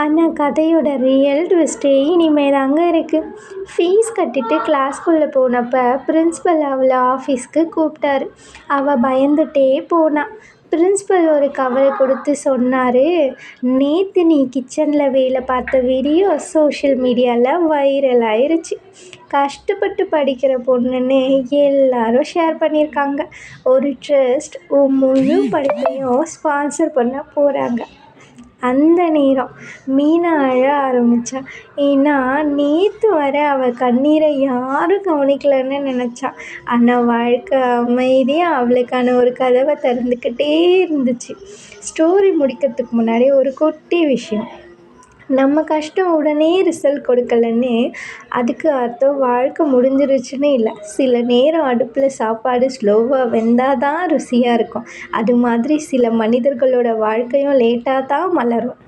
ஆனால் கதையோட ரியல் ட்விஸ்ட்டே இனிமேல் தாங்க இருக்குது. ஃபீஸ் கட்டிட்டு கிளாஸ்க்குள்ளே போனப்போ பிரின்ஸ்பல் அவளை ஆஃபீஸ்க்கு கூப்பிட்டாரு. அவள் பயந்துட்டே போனா. பிரின்ஸ்பல் ஒரு கவரை கொடுத்து சொன்னார், நேற்று நீ கிச்சனில் வேலை பார்த்த வீடியோ சோஷியல் மீடியாவில் வைரல் ஆயிருச்சு. கஷ்டப்பட்டு படிக்கிற பொண்ணுன்னு எல்லாரும் ஷேர் பண்ணியிருக்காங்க. ஒரு ட்ரஸ்ட் உன் முழு படிப்பையும் ஸ்பான்சர் பண்ண போகிறாங்க. அந்த நேரம் மீனா அழ ஆரம்பித்தா. ஏன்னா நேற்று வர அவள் கண்ணீரை யாரும் கவனிக்கலன்னு நினச்சா. ஆனால் வாழ்க்கை அமைதியாக அவளுக்கான ஒரு கதவை திறந்துக்கிட்டே இருந்துச்சு. ஸ்டோரி முடிக்கிறதுக்கு முன்னாடி ஒரு குட்டி விஷயம். நம்ம கஷ்டம் உடனே ரிசல்ட் கொடுக்கலன்னு அதுக்கு அர்த்தம் வாழ்க்கை முடிஞ்சிருச்சுன்னு இல்லை. சில நேரம் அடுப்பில் சாப்பாடு ஸ்லோவாக வெந்தால் தான் ருசியாக இருக்கும். அது மாதிரி சில மனிதர்களோட வாழ்க்கையும் லேட்டாக தான் மலரும்.